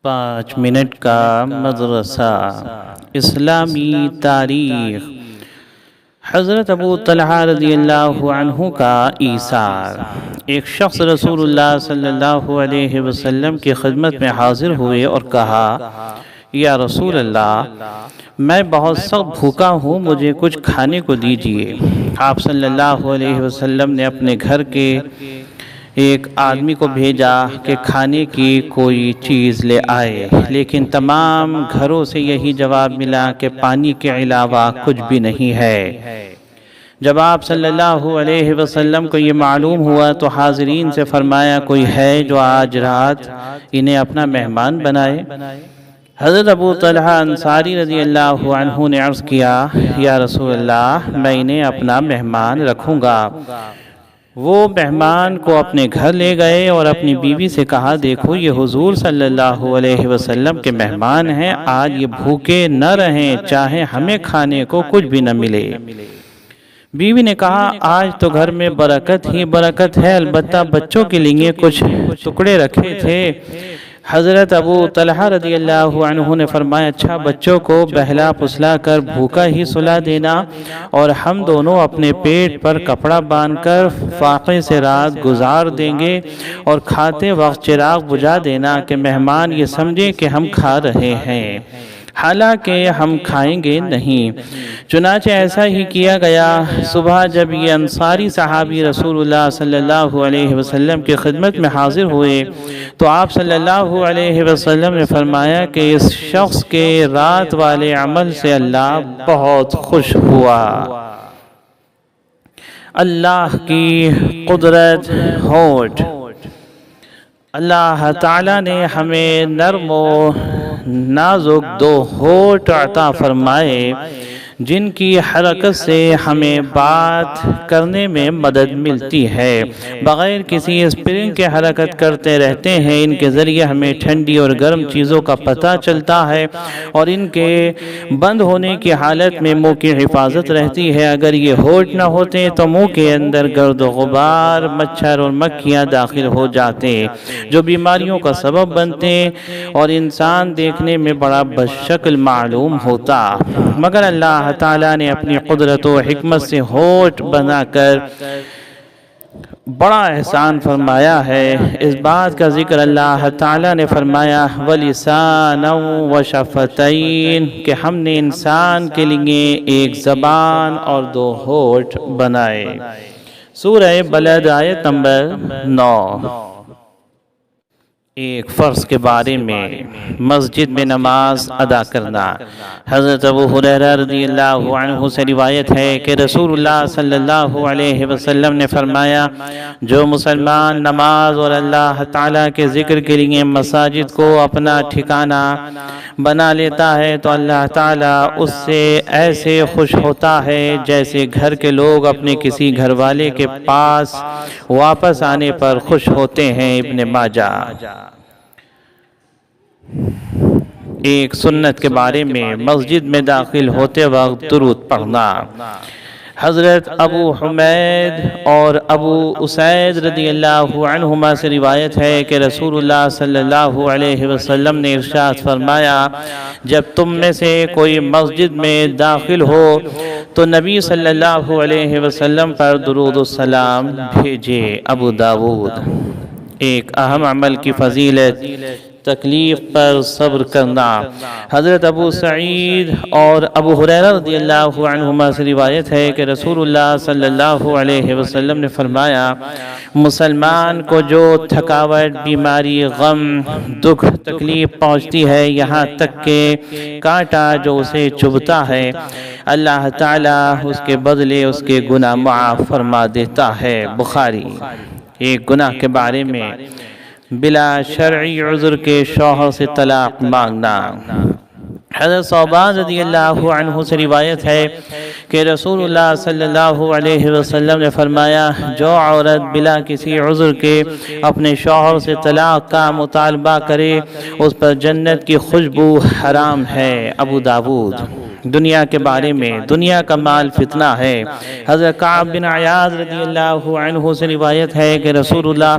5 minute کا مدرسہ اسلامی تاریخ۔ حضرت ابو طلحہ رضی اللہ عنہ کا ایثار۔ ایک شخص رسول اللہ صلی اللہ علیہ وسلم کی خدمت میں حاضر ہوئے اور کہا، یا رسول اللہ، میں بہت سخت بھوکا ہوں، مجھے کچھ کھانے کو دیجیے۔ آپ صلی اللہ علیہ وسلم نے اپنے گھر کے ایک آدمی کو بھیجا کہ کھانے کی کوئی چیز لے آئے، لیکن تمام گھروں سے یہی جواب ملا کہ پانی کے علاوہ کچھ بھی نہیں ہے۔ جب آپ صلی اللہ علیہ وسلم کو یہ معلوم ہوا تو حاضرین سے فرمایا، کوئی ہے جو آج رات انہیں اپنا مہمان بنائے؟ حضرت ابو طلحہ انصاری رضی اللہ عنہ نے عرض کیا، یا رسول اللہ، میں انہیں اپنا مہمان رکھوں گا۔ وہ مہمان کو اپنے گھر لے گئے اور اپنی بیوی سے کہا، دیکھو یہ حضور صلی اللہ علیہ وسلم کے مہمان ہیں، آج یہ بھوکے نہ رہیں، چاہے ہمیں کھانے کو کچھ بھی نہ ملے۔ بیوی نے کہا، آج تو گھر میں برکت ہی برکت ہے، البتہ بچوں کے لیے کچھ ٹکڑے رکھے تھے۔ حضرت ابو طلحہ رضی اللہ عنہ نے فرمایا، اچھا، بچوں کو بہلا پسلا کر بھوکا ہی سلا دینا اور ہم دونوں اپنے پیٹ پر کپڑا باندھ کر فاقے سے رات گزار دیں گے اور کھاتے وقت چراغ بجھا دینا کہ مہمان یہ سمجھیں کہ ہم کھا رہے ہیں، حالانکہ ہم کھائیں گے نہیں۔ چنانچہ ایسا ہی کیا گیا۔ صبح جب یہ انصاری صحابی رسول اللہ صلی اللہ علیہ وسلم کی خدمت میں حاضر ہوئے تو آپ صلی اللہ علیہ وسلم نے فرمایا کہ اس شخص کے رات والے عمل سے اللہ بہت خوش ہوا۔ اللہ کی قدرت ہوٹ۔ اللہ تعالیٰ نے ہمیں نرم و نازک 2 ہونٹ عطا فرمائے جن کی حرکت سے ہمیں بات کرنے میں مدد ملتی ہے۔ بغیر کسی اسپرنگ کے حرکت کرتے رہتے ہیں، ان کے ذریعے ہمیں ٹھنڈی اور گرم چیزوں کا پتہ چلتا ہے اور ان کے بند ہونے کی حالت میں منہ کی حفاظت رہتی ہے۔ اگر یہ ہونٹ نہ ہوتے تو منہ کے اندر گرد و غبار، مچھر اور مکھیاں داخل ہو جاتے جو بیماریوں کا سبب بنتے اور انسان دیکھنے میں بڑا بدشکل معلوم ہوتا، مگر اللہ تعالیٰ نے اپنی قدرت و حکمت سے ہونٹ بنا کر بڑا احسان فرمایا ہے۔ اس بات کا ذکر اللہ تعالیٰ نے فرمایا، وَلِسَانًا وَشَفَتَيْن، کہ ہم نے انسان کے لیے ایک زبان اور 2 ہونٹ بنائے۔ سورہ بلد آیت نمبر 9۔ ایک فرض کے بارے میں مسجد میں نماز ادا کرنا۔ حضرت ابو ہریرہ رضی اللہ عنہ سے روایت ہے کہ رسول اللہ صلی اللہ علیہ وسلم نے فرمایا، جو مسلمان نماز اور اللہ تعالیٰ کے ذکر کے لیے مساجد کو اپنا ٹھکانہ بنا لیتا ہے تو اللہ تعالیٰ اس سے ایسے خوش ہوتا ہے جیسے گھر کے لوگ اپنے کسی گھر والے کے پاس واپس آنے پر خوش ہوتے ہیں۔ ابن ماجہ۔ ایک سنت کے بارے میں مسجد میں داخل ہوتے وقت درود پڑھنا۔ حضرت ابو حمید اور ابو اسید رضی اللہ عنہما سے روایت ہے کہ رسول اللہ صلی اللہ علیہ وسلم نے ارشاد فرمایا، جب تم میں سے کوئی مسجد میں داخل ہو تو نبی صلی اللہ علیہ وسلم پر درود السلام بھیجے۔ ابو داود۔ ایک اہم عمل کی فضیلت، تکلیف پر صبر کرنا۔ حضرت ابو سعید اور ابو ہریرہ رضی اللہ عنہما سے روایت ہے کہ رسول اللہ صلی اللہ علیہ وسلم نے فرمایا، مسلمان کو جو تھکاوٹ، بیماری، غم، دکھ، تکلیف پہنچتی ہے، یہاں تک کہ کانٹا جو اسے چبھتا ہے، اللہ تعالیٰ اس کے بدلے اس کے گناہ معاف فرما دیتا ہے۔ بخاری۔ ایک گناہ کے بارے میں بلا شرعی عذر کے شوہر سے طلاق مانگنا۔ حضرت ثوبان رضی اللہ عنہ سے روایت ہے کہ رسول اللہ صلی اللہ علیہ وسلم نے فرمایا، جو عورت بلا کسی عذر کے اپنے شوہر سے طلاق کا مطالبہ کرے اس پر جنت کی خوشبو حرام ہے۔ ابو داود۔ دنیا کے بارے میں، دنیا کا مال فتنہ ہے۔ حضرت کعب بن عیاض رضی اللہ عنہ سے روایت ہے کہ رسول اللہ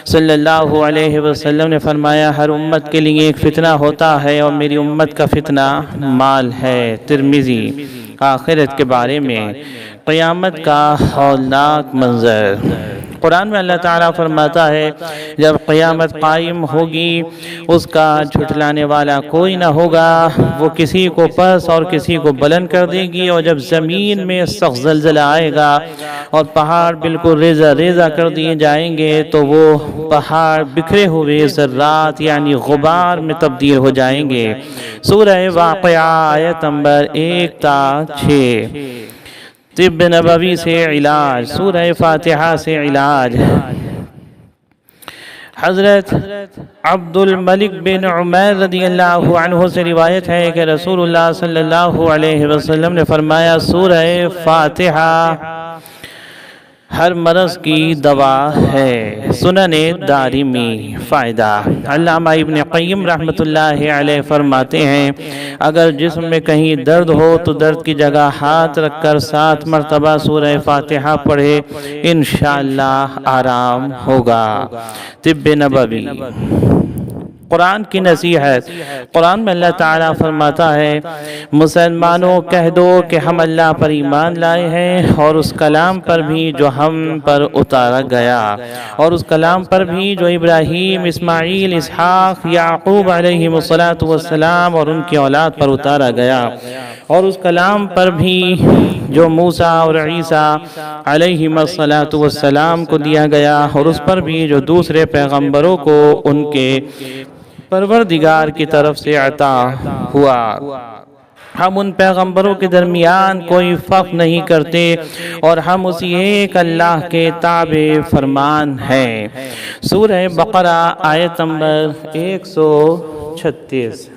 صلی اللہ علیہ وسلم نے فرمایا ہر امت کے لیے ایک فتنہ ہوتا ہے اور میری امت کا فتنہ مال ہے۔ ترمذی۔ آخرت کے بارے میں، قیامت کا ہولناک منظر۔ قرآن میں اللہ تعالیٰ فرماتا ہے جب قیامت قائم ہوگی اس کا جھٹلانے والا کوئی نہ ہوگا، وہ کسی کو پس اور کسی کو بلند کر دے گی، اور جب زمین میں سخت زلزلہ آئے گا اور پہاڑ بالکل ریزہ ریزہ کر دیے جائیں گے تو وہ پہاڑ بکھرے ہوئے ذرات یعنی غبار میں تبدیل ہو جائیں گے۔ سورہ واقعہ آیت نمبر 1 تا 6۔ طب نبوی سے علاج، سورہ فاتحہ سے علاج۔ حضرت عبد الملک بن عمیر رضی اللہ عنہ سے روایت ہے کہ رسول اللہ صلی اللہ علیہ وسلم نے فرمایا سورہ فاتحہ ہر مرض کی دوا ہے۔ سنن دارمی۔ فائدہ، علامہ ابن قیم رحمۃ اللہ علیہ فرماتے ہیں اگر جسم میں کہیں درد ہو تو درد کی جگہ ہاتھ رکھ کر 7 مرتبہ سورہ فاتحہ پڑھے، انشاءاللہ آرام ہوگا۔ طب نبوی۔ قرآن کی نصیحت۔ قرآن میں اللہ تعالیٰ فرماتا ہے مسلمانوں کہہ دو کہ ہم اللہ پر ایمان لائے ہیں اور اس کلام پر بھی جو ہم پر اتارا گیا، اور اس کلام پر بھی جو ابراہیم، اسماعیل، اسحاق، یعقوب علیہ السلام اور ان کی اولاد پر اتارا گیا، اور اس کلام پر بھی جو موسیٰ اور عیسیٰ علیہ السلام کو دیا گیا، اور اس پر بھی جو دوسرے پیغمبروں کو ان کے پروردگار کی طرف سے عطا ہوا۔ ہم ان پیغمبروں کے درمیان کوئی فرق نہیں کرتے اور ہم اسی ایک اللہ کے تابع فرمان ہیں۔ سورہ بقرہ آیت نمبر 136۔